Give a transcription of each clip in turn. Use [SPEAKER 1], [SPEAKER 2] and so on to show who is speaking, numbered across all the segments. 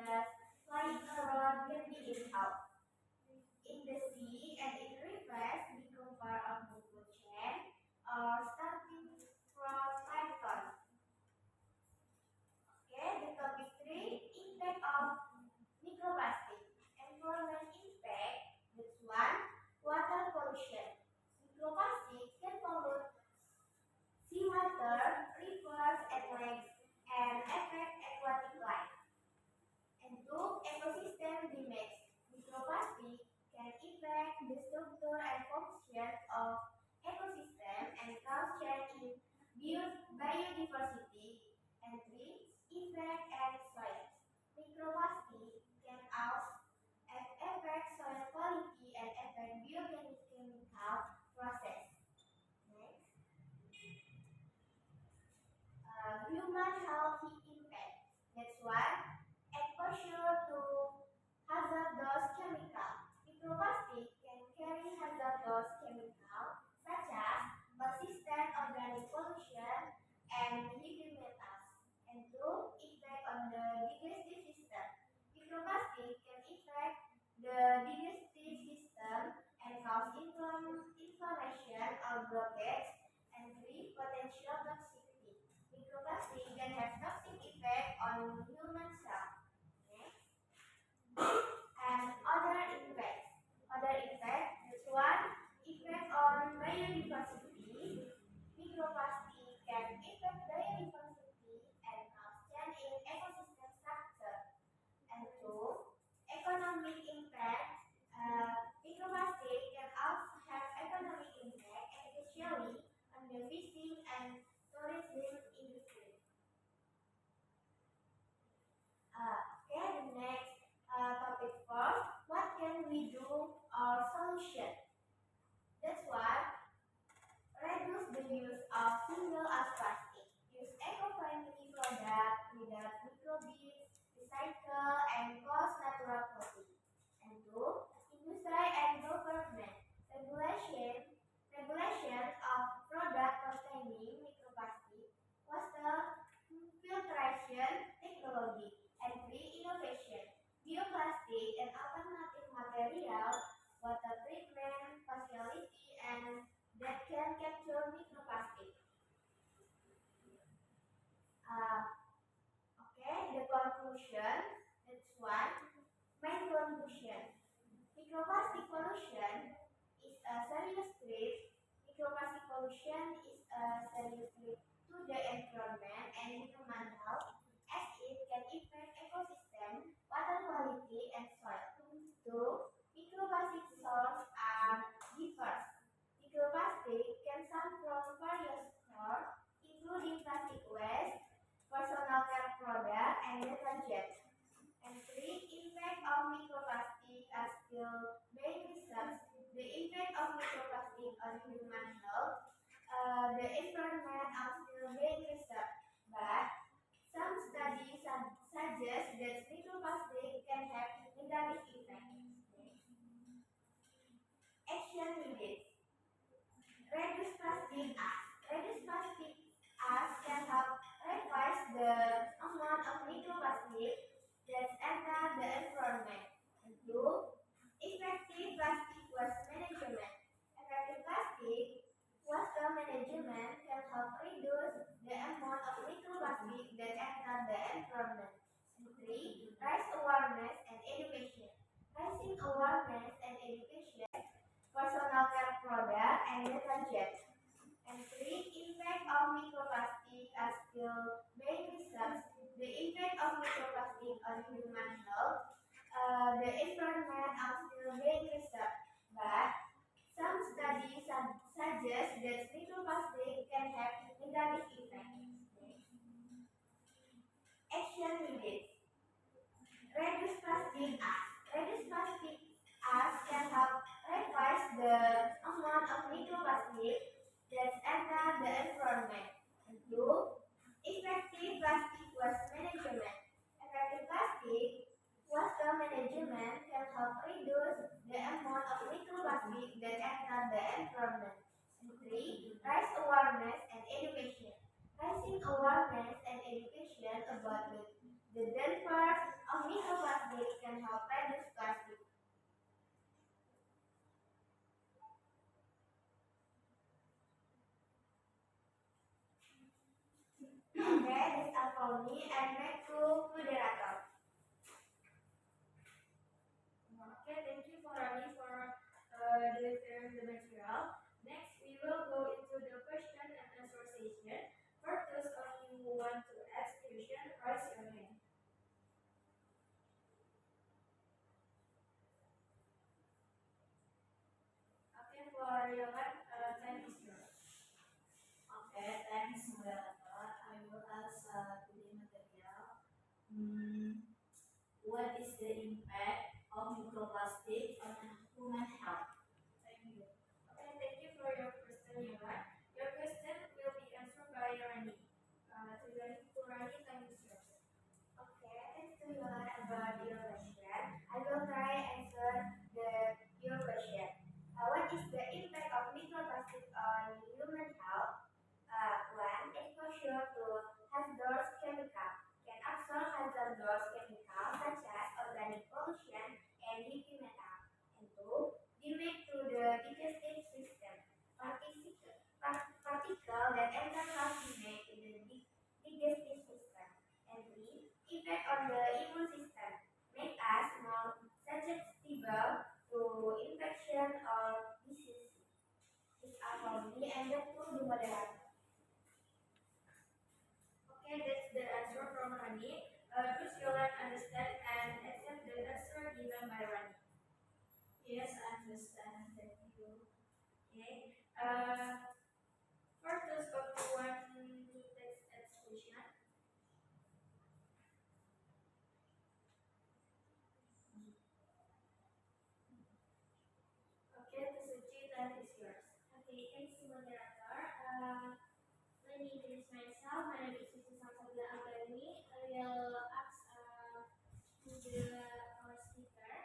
[SPEAKER 1] gas flying around can be inhaled. In the sea and in rivers become part of the food chain or starting from plankton. Okay, the topic 3, impact of microplastic. Environment impact. That's one, water pollution. Microplastic can pollute seawater, rivers, and lakes, and affect aquatic life. And two, ecosystem damage. Microplastic can affect the structure and function of ecosystem and cause change in biodiversity. And three, effect and soil. Microplastic can also affect soil quality and affect biochemical process. Next, human health impact. Next one, exposure to hazardous chemical. Microplastic can carry hazardous chemical such as persistent organic pollution and heavy metals. And two, effect on the digestive system. Microplastic can affect the digestive system and cause inflammation or blockage. And three, potential toxicity. Microplastic can have toxic effect on human cells. Next, and other effects. Other effect is one, effect on biodiversity. Microplastic can affect biodiversity and cause change in ecosystem structure. And two, economic impact. Microplastic can also have economic impact, especially on the fishing and tourism industry. Okay, the next topic first. What can we do or solution? That's why reduce the use of single-use plastic. Use eco-friendly products without microbeads, recycle and post-natural clothing. And two, industry and government regulation of product containing microplastic, foster filtration technology, and three, innovation, bioplastic and alternative material, water treatment facility, and that can capture microplastic. Uh, okay, the conclusion. That's one. Main conclusion. Microplastic pollution is a serious threat. Microplastic pollution is a serious threat to the environment and human health as it can affect ecosystem, water quality, and soil. Two, microplastic sources are diverse. Microplastic can come from various sources, including plastic waste, personal care products, and detergents. And three, impact of microplastic are still being researched. The impact of microplastic on human health, the environment are still being researched. But some studies suggest that microplastic can have negative effects. Action needed. Reduce plastic ash. Reduce plastic ash can help reduce the amount of microplastic that enter the environment. And two, effective plastic waste management. Effective plastic waste management can help reduce the amount of microplastic that enter the environment. And three, raise awareness and education. Raising awareness and education, personal care product, and detergent. And three, impact of microplastic are still being researched. The impact of microplastic on human health, the environment are still being researched. But some studies suggest that microplastic can have negative effects. Action needed. Reduce plastic ash. Reduce plastic ash can help reduce the amount of microplastic that enter the environment. And two, effective plastic waste management. Effective plastic waste management can help reduce the amount of microplastic that enter the environment. And three, raise awareness and education. Raising awareness and education about the dangers of microplastic microplastics can help reduce plastic. Okay, this is for me and back to moderator. Okay, thank you for Rani for delivering the material. Next, we will go into the question and answer session. For those of you who want to ask question, raise your hand. Okay, for your time is yours. Okay, thanks, moderator. I will ask today material. What is the impact of microplastic on human health? Thank you. Okay, thank you for your question, Yohan. Your question will be answered by Rani. To Rani, time is yours. Okay, thanks to Yohan about your question. I will try answer your question. What is the impact of microplastic on human health? One, exposure to hazardous chemicals can absorb hazardous chemicals such as organic pollution and heavy metal. And two, damage to the digestive system. Particle that enter plastic in the digestive system. And three, effect on the immune system. Make us more susceptible to infection or disease. This are for me and the two moderator. Okay, that's the answer from Rani. Does Yolan understand and accept the answer given by Rani? Yes, I understand. Thank you. Okay. For those of you want to take expression. Okay, the Suji, time is yours. Okay, thanks, moderator. Let me introduce myself. My name is Suci Samsabila Agani. I will ask to the our speaker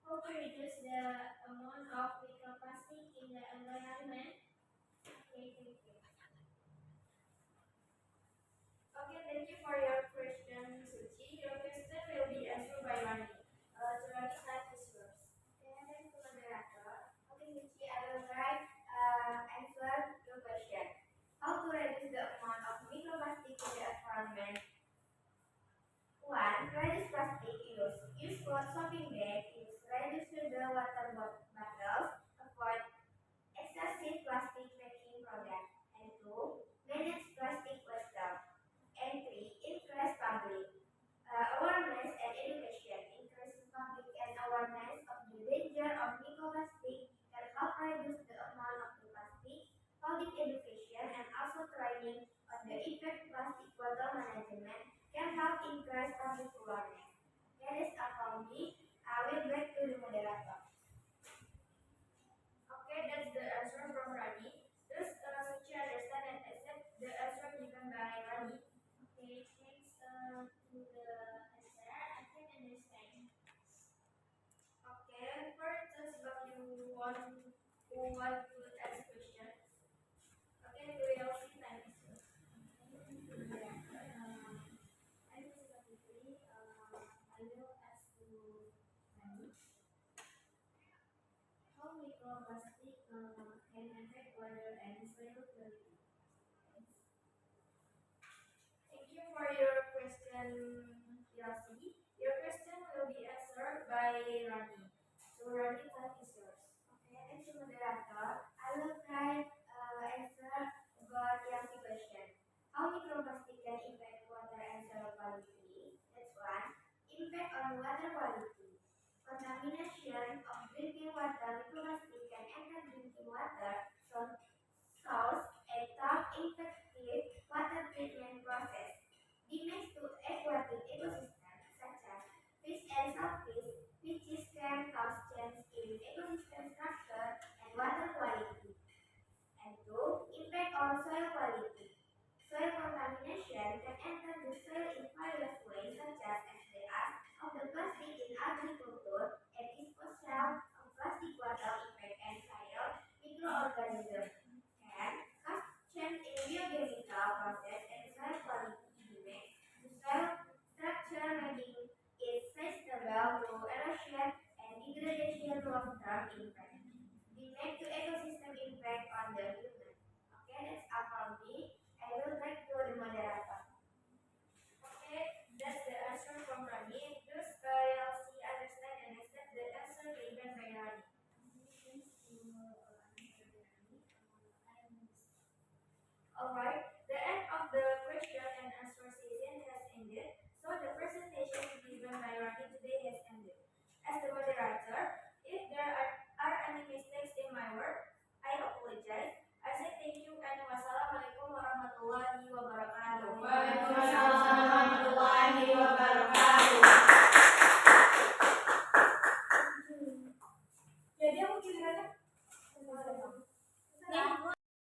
[SPEAKER 1] how to reduce the amount of microplastic in the environment. Okay, thank you. Okay, thank you for your question, Suci. Your question will be answered by Rani. So Rani, time is yours. Okay, thank you, moderator. Okay, Suci, I will try answer your question. How to reduce the amount of microplastic in the environment? One, reduce plastic use. Use cloth shopping bag. Use reduce the water bottles. Avoid excessive plastic packing products. And two, manage plastic waste. And three, increase public awareness and education. Increase public and awareness of the danger of microplastic can help reduce the amount of the plastic. Public education and also training on the effect plastic bottle management can help increase public awareness. That is about me. I will back to the moderator. Okay, that's the answer from Rani. Does Suci understand and accept the answer given by Rani? Okay, thanks to the answer. I can understand. Okay, for those of you who want to ask questions. Okay, we will see time is yours. I will ask you how microplastic can affect water and soil quality. Thank you for your question, Yasi. Your question will be answered by Rani. So Rani, time is yours. Okay, thank you, moderator. I will try answer about Yasi question. How microplastic can impact water and soil quality? That's one. Impact on water quality. Contamination of drinking water. Microplastic can enter drinking water from source and long-term impact.